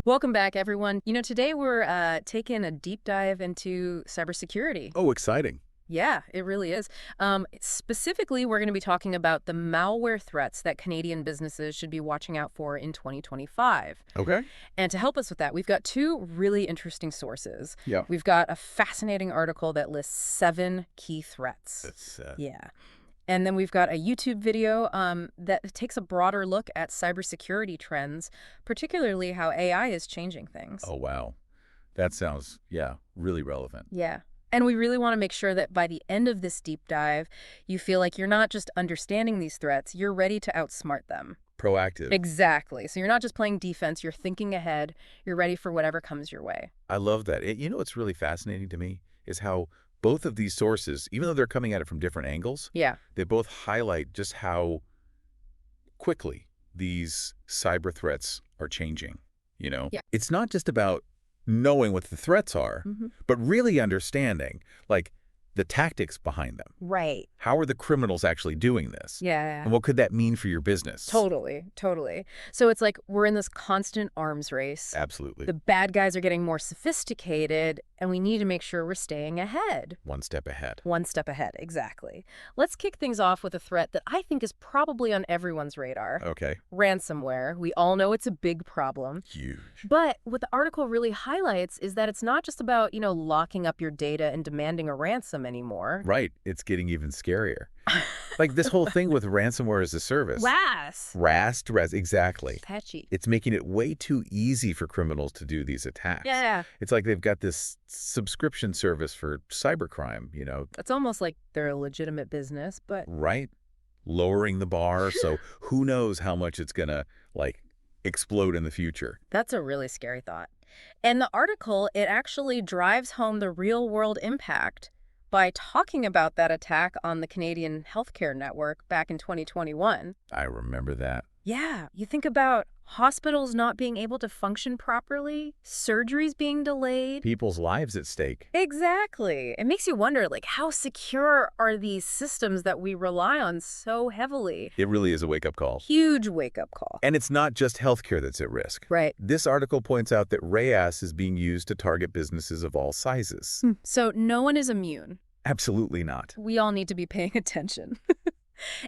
Welcome back, everyone. Today we're taking a deep dive into cybersecurity. Oh, exciting. Yeah, it really is. Specifically, we're going to be talking about the malware threats that Canadian businesses should be watching out for in 2025. Okay. And to help us with that, we've got two really interesting sources. Yeah. We've got a fascinating article that lists 7 key threats. It's Yeah. And then we've got a YouTube video that takes a broader look at cybersecurity trends, particularly how AI is changing things. oh wow. That sounds, yeah, really relevant. Yeah. And we really want to make sure that by the end of this deep dive, you feel like you're not just understanding these threats, you're ready to outsmart them. Proactive. Exactly. So you're not just playing defense, you're thinking ahead, you're ready for whatever comes your way. I love that. You know what's really fascinating to me is how both of these sources, even though they're coming at it from different angles, Yeah. they both highlight just how quickly these cyber threats are changing. Yeah. It's not just about knowing what the threats are, but really understanding, like, the tactics behind them. Right. How are the criminals actually doing this? Yeah. And what could that mean for your business? Totally. So it's like we're in this constant arms race. Absolutely. The bad guys are getting more sophisticated, and we need to make sure we're staying ahead. One step ahead. One step ahead, exactly. Let's kick things off with a threat that I think is probably on everyone's radar. Okay. Ransomware. We all know it's a big problem. Huge. But what the article really highlights is that it's not just about, locking up your data and demanding a ransom anymore. Right. It's getting even scarier. Like this whole thing with ransomware as a service. RAS, exactly. Patchy. It's making it way too easy for criminals to do these attacks. Yeah. It's like they've got this subscription service for cybercrime, It's almost like they're a legitimate business, but right? Lowering the bar, so who knows how much it's gonna, explode in the future. that's a really scary thought. And the article, it actually drives home the real-world impact by talking about that attack on the Canadian healthcare network back in 2021. I remember that. Yeah, you think about hospitals not being able to function properly, surgeries being delayed. People's lives at stake. Exactly. It makes you wonder, how secure are these systems that we rely on so heavily? It really is a wake-up call. Huge wake-up call. And it's not just healthcare that's at risk. Right. This article points out that RAS is being used to target businesses of all sizes. So no one is immune. Absolutely not. We all need to be paying attention.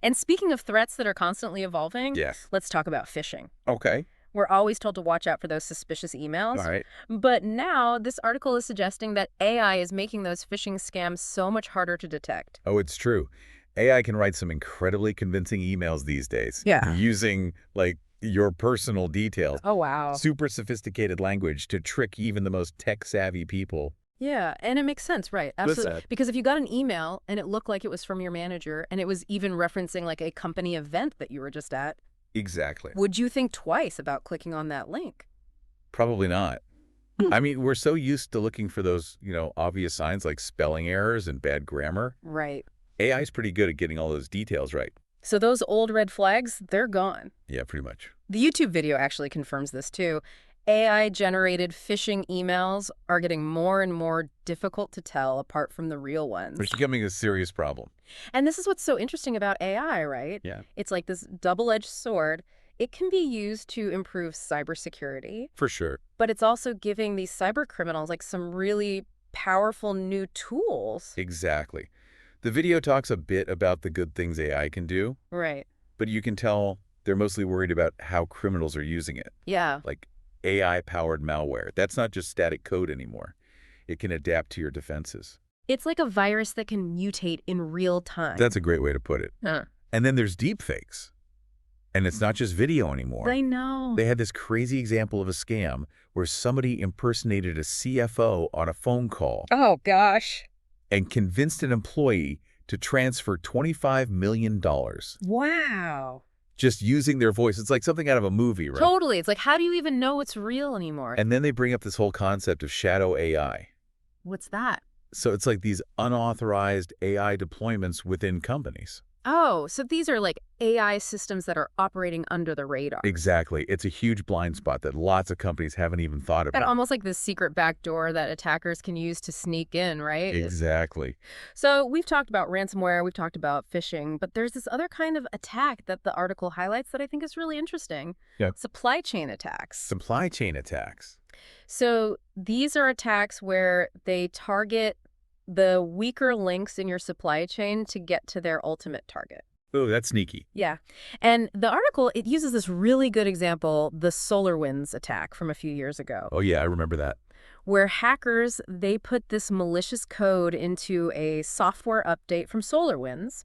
And speaking of threats that are constantly evolving, Yes. let's talk about phishing. Okay. We're always told to watch out for those suspicious emails. All right. But now this article is suggesting that AI is making those phishing scams so much harder to detect. Oh, it's true. AI can write some incredibly convincing emails these days. Yeah. Using, your personal details. Oh, wow. Super sophisticated language to trick even the most tech-savvy people. Yeah, and it makes sense, right? Absolutely. sad. Because if you got an email and it looked like it was from your manager and it was even referencing a company event that you were just at, Exactly. would you think twice about clicking on that link? Probably not. I mean, we're so used to looking for those, obvious signs like spelling errors and bad grammar. Right. AI is pretty good at getting all those details right. So those old red flags, they're gone. Yeah, pretty much. The YouTube video actually confirms this too. AI-generated phishing emails are getting more and more difficult to tell apart from the real ones. It's becoming a serious problem. And this is what's so interesting about AI, right? Yeah. It's like this double-edged sword. It can be used to improve cybersecurity, For sure. but it's also giving these cyber criminals some really powerful new tools. Exactly. The video talks a bit about the good things AI can do, Right. but you can tell they're mostly worried about how criminals are using it. Yeah. Like AI-powered malware. That's not just static code anymore. It can adapt to your defenses. It's like a virus that can mutate in real time. That's a great way to put it. Huh. And then there's deepfakes. And it's not just video anymore. I know. They had this crazy example of a scam where somebody impersonated a CFO on a phone call Oh, gosh. and convinced an employee to transfer $25 million Wow. just using their voice. It's like something out of a movie, right? Totally. It's like, how do you even know it's real anymore? And then they bring up this whole concept of shadow AI. What's that? So it's like these unauthorized AI deployments within companies. Oh, so these are like AI systems that are operating under the radar. Exactly. It's a huge blind spot that lots of companies haven't even thought And about. almost like this secret backdoor that attackers can use to sneak in, right? Exactly. So we've talked about ransomware, we've talked about phishing, but there's this other kind of attack that the article highlights that I think is really interesting. Yep. Supply chain attacks. Supply chain attacks. So these are attacks where they target the weaker links in your supply chain to get to their ultimate target. Oh, that's sneaky. Yeah. And the article, it uses this really good example, the SolarWinds attack from a few years ago, Oh, yeah, I remember that. where hackers, they put this malicious code into a software update from SolarWinds.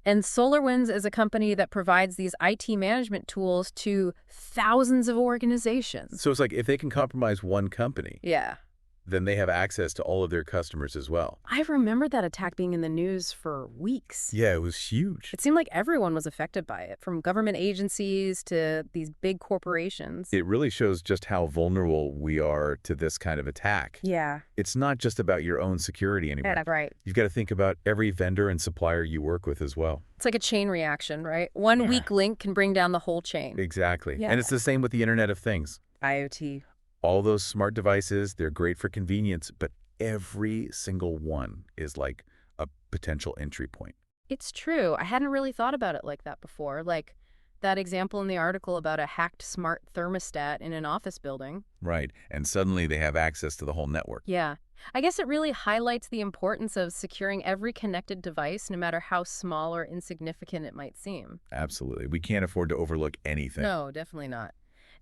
And SolarWinds is a company that provides these IT management tools to thousands of organizations. So it's like if they can compromise one company, Yeah. then they have access to all of their customers as well. I remember that attack being in the news for weeks. Yeah, it was huge. It seemed like everyone was affected by it, from government agencies to these big corporations. It really shows just how vulnerable we are to this kind of attack. Yeah, It's not just about your own security anymore. that's right. You've got to think about every vendor and supplier you work with as well. It's like a chain reaction, right? One Yeah. weak link can bring down the whole chain. Exactly. Yeah. And it's the same with the Internet of Things. IoT. All those smart devices, they're great for convenience, but every single one is like a potential entry point. It's true. I hadn't really thought about it like that before. Like that example in the article about a hacked smart thermostat in an office building. Right. And suddenly they have access to the whole network. Yeah. I guess it really highlights the importance of securing every connected device, no matter how small or insignificant it might seem. Absolutely. We can't afford to overlook anything. No, definitely not.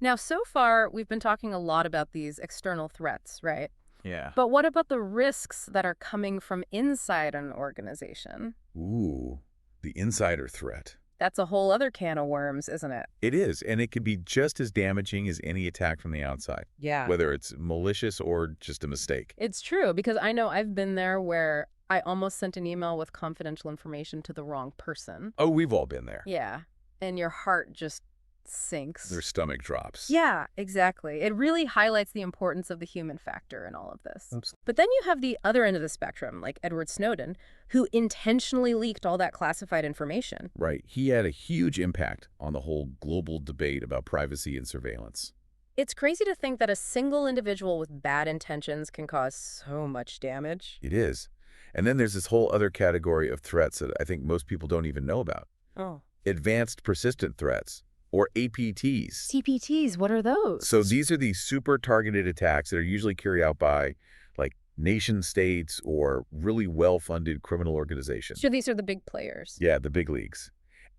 Now, so far, we've been talking a lot about these external threats, right? Yeah. But what about the risks that are coming from inside an organization? Ooh, the insider threat. That's a whole other can of worms, isn't it? It is, and it can be just as damaging as any attack from the outside, Yeah. whether it's malicious or just a mistake. It's true, because I know I've been there where I almost sent an email with confidential information to the wrong person. Oh, we've all been there. Yeah. And your heart just sinks. Their stomach drops. Yeah, exactly. It really highlights the importance of the human factor in all of this. Oops. But then you have the other end of the spectrum, like Edward Snowden, who intentionally leaked all that classified information. Right. He had a huge impact on the whole global debate about privacy and surveillance. It's crazy to think that a single individual with bad intentions can cause so much damage. It is. And then there's this whole other category of threats that I think most people don't even know about. Oh. Advanced persistent threats, or APTs. CPTs, what are those? So these are the super targeted attacks that are usually carried out by like nation states or really well-funded criminal organizations. So these are the big players. Yeah, the big leagues.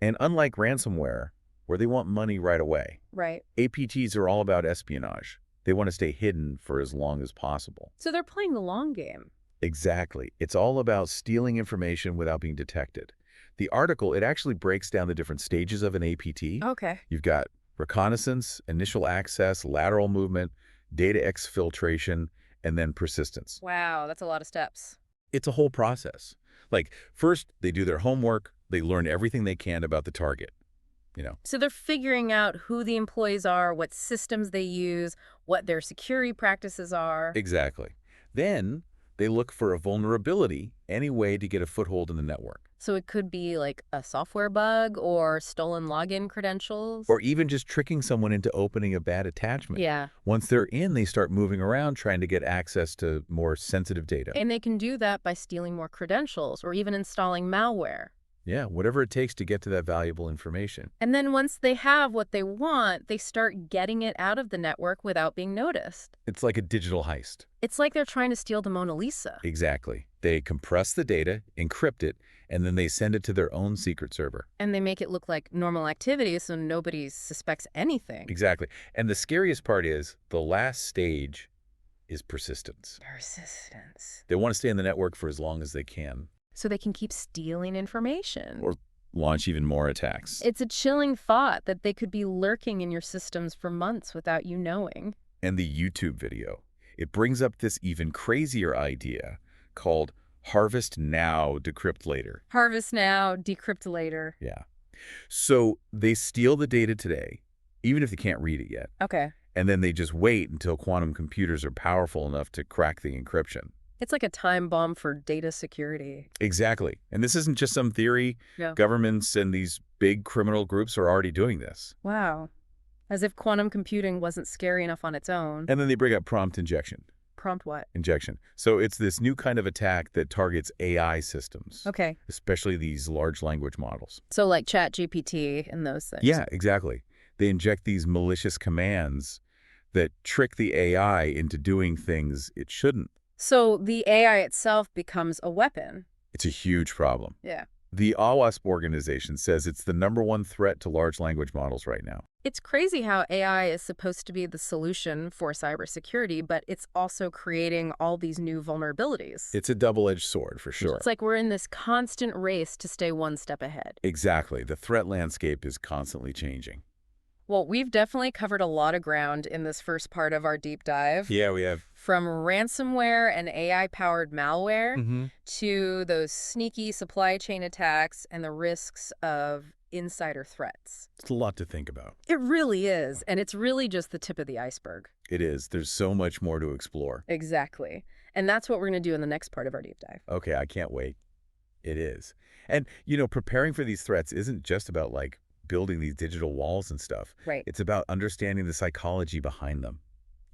And unlike ransomware, where they want money right away, Right. APTs are all about espionage. They want to stay hidden for as long as possible. So they're playing the long game. Exactly. It's all about stealing information without being detected. The article, it actually breaks down the different stages of an APT. Okay. You've got reconnaissance, initial access, lateral movement, data exfiltration, and then persistence. Wow, that's a lot of steps. It's a whole process. Like, first, they do their homework. They learn everything they can about the target. So they're figuring out who the employees are, what systems they use, what their security practices are. Exactly. Then they look for a vulnerability, any way to get a foothold in the network. So it could be like a software bug or stolen login credentials. Or even just tricking someone into opening a bad attachment. Yeah. Once they're in, they start moving around trying to get access to more sensitive data. And they can do that by stealing more credentials or even installing malware. Yeah, whatever it takes to get to that valuable information. And then once they have what they want, they start getting it out of the network without being noticed. It's like a digital heist. It's like they're trying to steal the Mona Lisa. Exactly. They compress the data, encrypt it, and then they send it to their own secret server. And they make it look like normal activity so nobody suspects anything. Exactly. And the scariest part is the last stage is persistence. Persistence. They want to stay in the network for as long as they can. So they can keep stealing information. Or launch even more attacks. It's a chilling thought that they could be lurking in your systems for months without you knowing. And the YouTube video, it brings up this even crazier idea called harvest now, decrypt later. Harvest now, decrypt later. Yeah. So they steal the data today, even if they can't read it yet. Okay. And then they just wait until quantum computers are powerful enough to crack the encryption. It's like a time bomb for data security. Exactly. And this isn't just some theory. Yeah. Governments and these big criminal groups are already doing this. Wow. As if quantum computing wasn't scary enough on its own. And then they bring up prompt injection. Prompt what? Injection. So it's this new kind of attack that targets AI systems, Okay. especially these large language models. So like ChatGPT and those things. Yeah, exactly. They inject these malicious commands that trick the AI into doing things it shouldn't. So the AI itself becomes a weapon. It's a huge problem. Yeah. The OWASP organization says it's the #1 threat to large language models right now. It's crazy how AI is supposed to be the solution for cybersecurity, but it's also creating all these new vulnerabilities. It's a double-edged sword, for sure. It's like we're in this constant race to stay one step ahead. Exactly. The threat landscape is constantly changing. Well, we've definitely covered a lot of ground in this first part of our deep dive. Yeah, we have. From ransomware and AI-powered malware Mm-hmm. to those sneaky supply chain attacks and the risks of insider threats. It's a lot to think about. It really is, and it's really just the tip of the iceberg. It is. There's so much more to explore. Exactly. And that's what we're going to do in the next part of our deep dive. Okay, I can't wait. It is. And, preparing for these threats isn't just about, building these digital walls and stuff. Right. It's about understanding the psychology behind them.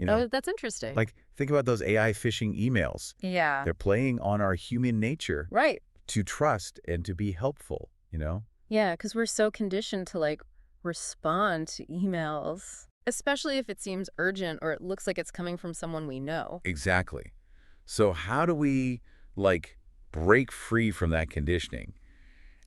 Oh, that's interesting. Think about those AI phishing emails. Yeah. They're playing on our human nature Right. to trust and to be helpful. Yeah, because we're so conditioned to respond to emails, especially if it seems urgent or it looks like it's coming from someone we know. Exactly. So how do we, break free from that conditioning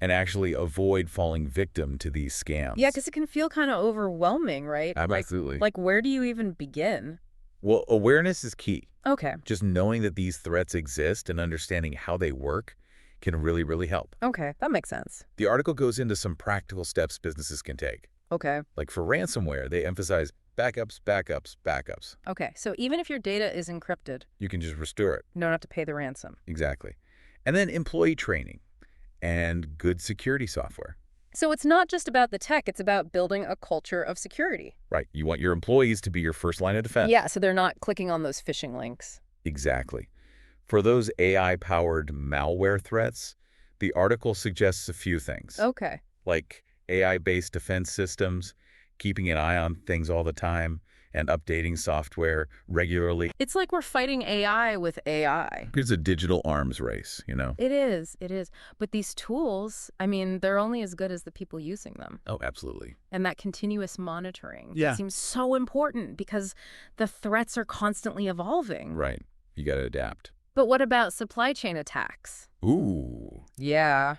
and actually avoid falling victim to these scams? Yeah, because it can feel kind of overwhelming, right? Absolutely. Like, where do you even begin? Well, awareness is key. Okay. Just knowing that these threats exist and understanding how they work can really, really help. Okay, that makes sense. The article goes into some practical steps businesses can take. Okay. Like for ransomware, they emphasize backups, backups, backups. Okay, so even if your data is encrypted, You can just restore it. you don't have to pay the ransom. Exactly. And then employee training and good security software. So it's not just about the tech, it's about building a culture of security. Right. You want your employees to be your first line of defense. Yeah, so they're not clicking on those phishing links. Exactly. For those AI-powered malware threats, the article suggests a few things. Okay. Like AI-based defense systems, keeping an eye on things all the time, and updating software regularly. It's like we're fighting AI with AI. It's a digital arms race. It is. But these tools, they're only as good as the people using them. Oh, absolutely. And that continuous monitoring Yeah. seems so important because the threats are constantly evolving. Right. You got to adapt. But what about supply chain attacks? Ooh. Yeah.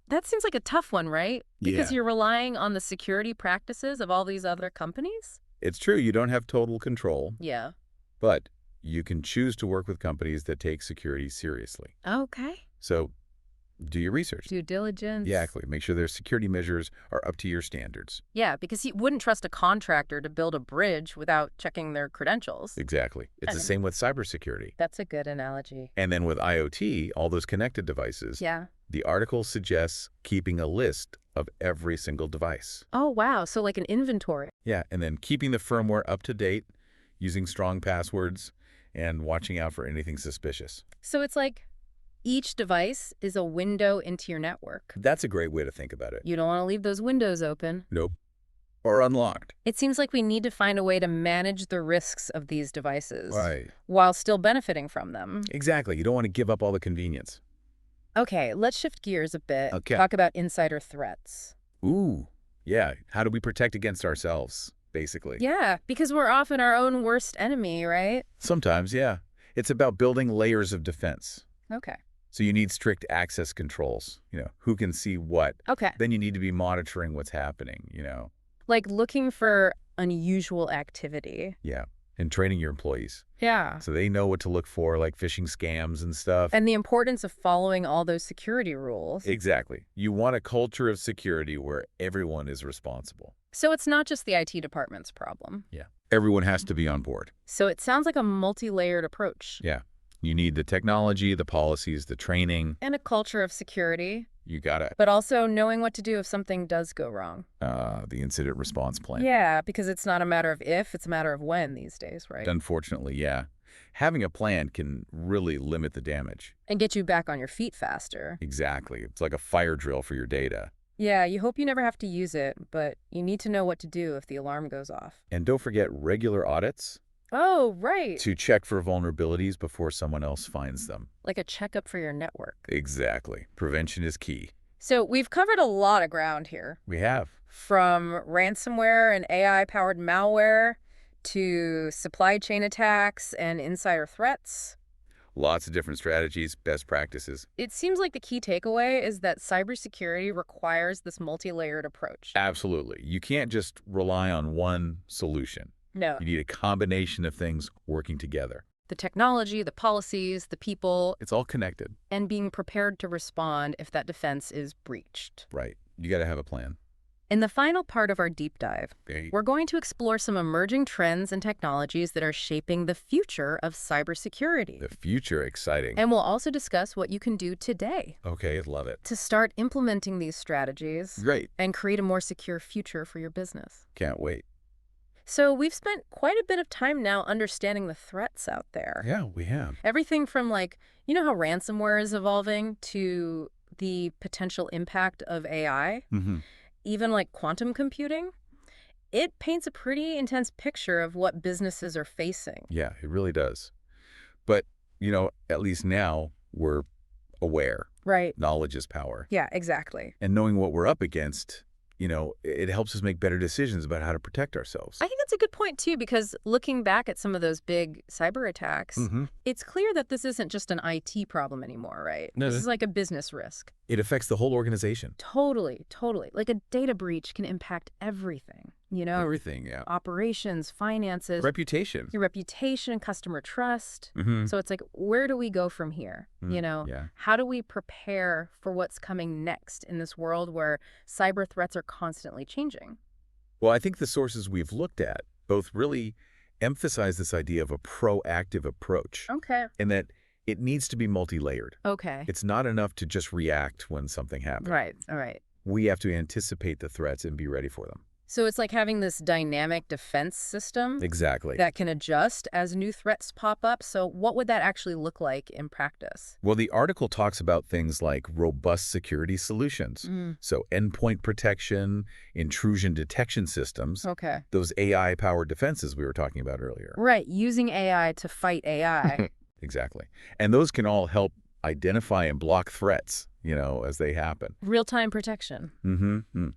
That seems like a tough one, right? Because Yeah. you're relying on the security practices of all these other companies? It's true, you don't have total control, Yeah. but you can choose to work with companies that take security seriously. Okay. So do your research. Due diligence. Yeah, exactly. Make sure their security measures are up to your standards. Yeah, because you wouldn't trust a contractor to build a bridge without checking their credentials. Exactly. It's the same with cybersecurity. That's a good analogy. And then with IoT, all those connected devices, Yeah. the article suggests keeping a list of every single device. Oh, wow. So like an inventory. Yeah, and then keeping the firmware up to date, using strong passwords, and watching out for anything suspicious. So it's like each device is a window into your network. That's a great way to think about it. You don't want to leave those windows open. Nope. Or unlocked. It seems like we need to find a way to manage the risks of these devices Right. while still benefiting from them. Exactly. You don't want to give up all the convenience. Okay, let's shift gears a bit. Okay. Talk about insider threats. Ooh. Yeah. How do we protect against ourselves, basically? Yeah, because we're often our own worst enemy, right? Sometimes, yeah. It's about building layers of defense. Okay. So you need strict access controls. Who can see what. Okay. Then you need to be monitoring what's happening. Like looking for unusual activity. Yeah. And training your employees. Yeah. So they know what to look for, like phishing scams and stuff. And the importance of following all those security rules. Exactly. You want a culture of security where everyone is responsible. So it's not just the IT department's problem. Yeah. Everyone has to be on board. So it sounds like a multi-layered approach. Yeah. You need the technology, the policies, the training. And a culture of security, You got to but also knowing what to do if something does go wrong. the incident response plan. Yeah, because it's not a matter of if, it's a matter of when these days, right? Unfortunately, yeah. Having a plan can really limit the damage. And get you back on your feet faster. Exactly. It's like a fire drill for your data. Yeah, you hope you never have to use it, but you need to know what to do if the alarm goes off. And don't forget regular audits Oh, right. to check for vulnerabilities before someone else finds them. Like a checkup for your network. Exactly. Prevention is key. So we've covered a lot of ground here. We have. From ransomware and AI-powered malware to supply chain attacks and insider threats. Lots of different strategies, best practices. It seems like the key takeaway is that cybersecurity requires this multi-layered approach. Absolutely. You can't just rely on one solution. No. You need a combination of things working together. The technology, the policies, the people, It's all connected. and being prepared to respond if that defense is breached. Right. You got to have a plan. In the final part of our deep dive, Okay. we're going to explore some emerging trends and technologies that are shaping the future of cybersecurity. The future, exciting. And we'll also discuss what you can do today Okay, love it. to start implementing these strategies Great. and create a more secure future for your business. Can't wait. So we've spent quite a bit of time now understanding the threats out there. Yeah, we have. Everything from you know how ransomware is evolving to the potential impact of AI, Mm-hmm. even like quantum computing. It paints a pretty intense picture of what businesses are facing. Yeah, it really does. But, at least now we're aware. Right. Knowledge is power. Yeah, exactly. And knowing what we're up against, it helps us make better decisions about how to protect ourselves. I think that's a good point, too, because looking back at some of those big cyber attacks, Mm-hmm. it's clear that this isn't just an IT problem anymore, right? No, This is like a business risk. It affects the whole organization. Totally, totally. Like a data breach can impact everything, Everything, yeah. operations, finances, Reputation. your reputation, customer trust. Mm-hmm. So it's like, where do we go from here? Yeah. How do we prepare for what's coming next in this world where cyber threats are constantly changing? Well, I think the sources we've looked at both really emphasize this idea of a proactive approach, Okay. and that it needs to be multi-layered. Okay. It's not enough to just react when something happens. Right. All right. We have to anticipate the threats and be ready for them. So it's like having this dynamic defense system Exactly. that can adjust as new threats pop up. So what would that actually look like in practice? Well, the article talks about things like robust security solutions. So endpoint protection, intrusion detection systems, Okay. those AI-powered defenses we were talking about earlier. Right. Using AI to fight AI. Exactly. And those can all help identify and block threats, as they happen. Real-time protection. Mm-hmm.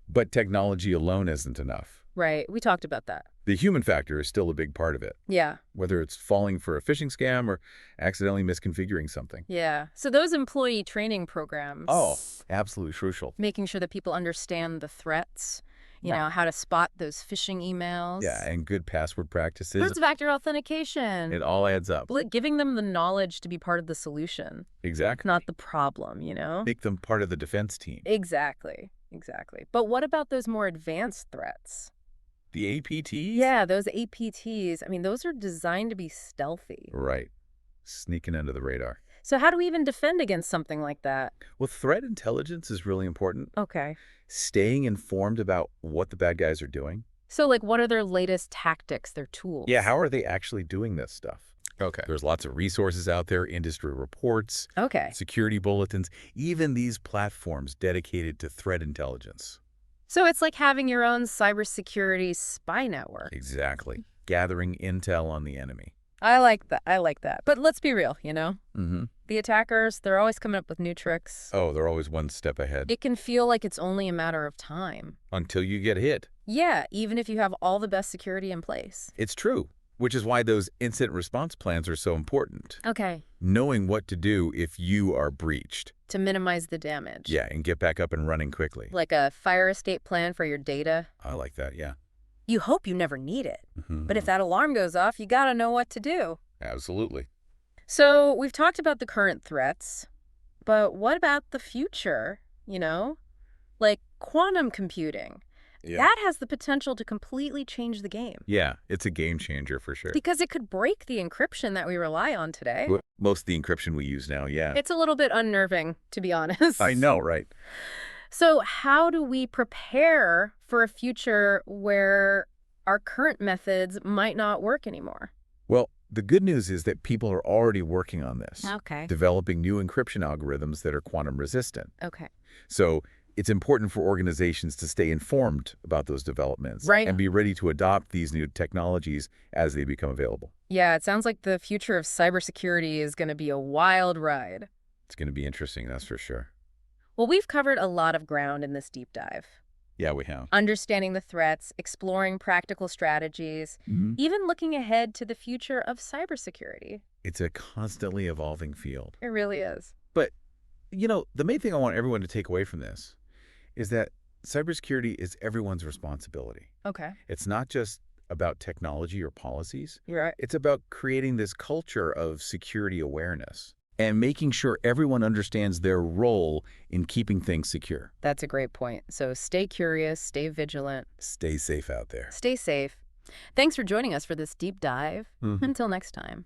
But technology alone isn't enough. Right. We talked about that. The human factor is still a big part of it, Yeah. whether it's falling for a phishing scam or accidentally misconfiguring something. Yeah. So those employee training programs. Oh, absolutely crucial. Making sure that people understand the threats, how to spot those phishing emails. Yeah, and good password practices. First-factor authentication. It all adds up. Giving them the knowledge to be part of the solution, Exactly. not the problem, Make them part of the defense team. Exactly. Exactly. But what about those more advanced threats? The APTs? Yeah, those APTs. I mean, those are designed to be stealthy. Right. Sneaking under the radar. So how do we even defend against something like that? Well, threat intelligence is really important. Okay. Staying informed about what the bad guys are doing. So, what are their latest tactics, their tools? Yeah, how are they actually doing this stuff? Okay. There's lots of resources out there, industry reports, Okay. security bulletins, even these platforms dedicated to threat intelligence. So it's like having your own cybersecurity spy network. Exactly. Gathering intel on the enemy. I like that. I like that. But let's be real, Mm-hmm. The attackers, they're always coming up with new tricks. Oh, they're always one step ahead. It can feel like it's only a matter of time. Until you get hit. Yeah, even if you have all the best security in place. It's true, which is why those incident response plans are so important. Okay. Knowing what to do if you are breached. To minimize the damage. Yeah, and get back up and running quickly. Like a fire escape plan for your data. I like that, yeah. You hope you never need it. Mm-hmm. But if that alarm goes off, you gotta know what to do. Absolutely. So we've talked about the current threats, but what about the future, Like quantum computing. Yeah. That has the potential to completely change the game. Yeah, it's a game changer for sure. Because it could break the encryption that we rely on today. Most of the encryption we use now, yeah. It's a little bit unnerving, to be honest. I know, right? So how do we prepare for a future where our current methods might not work anymore? Well, The good news is that people are already working on this, Okay. developing new encryption algorithms that are quantum resistant. Okay. So it's important for organizations to stay informed about those developments Right. and be ready to adopt these new technologies as they become available. Yeah, it sounds like the future of cybersecurity is going to be a wild ride. It's going to be interesting, that's for sure. Well, we've covered a lot of ground in this deep dive. Yeah, we have. Understanding the threats, exploring practical strategies, even looking ahead to the future of cybersecurity. It's a constantly evolving field. It really is. But, the main thing I want everyone to take away from this is that cybersecurity is everyone's responsibility. Okay. It's not just about technology or policies. You're right. It's about creating this culture of security awareness and making sure everyone understands their role in keeping things secure. That's a great point. So stay curious, stay vigilant, Stay safe out there. stay safe. Thanks for joining us for this deep dive. Mhm. Until next time.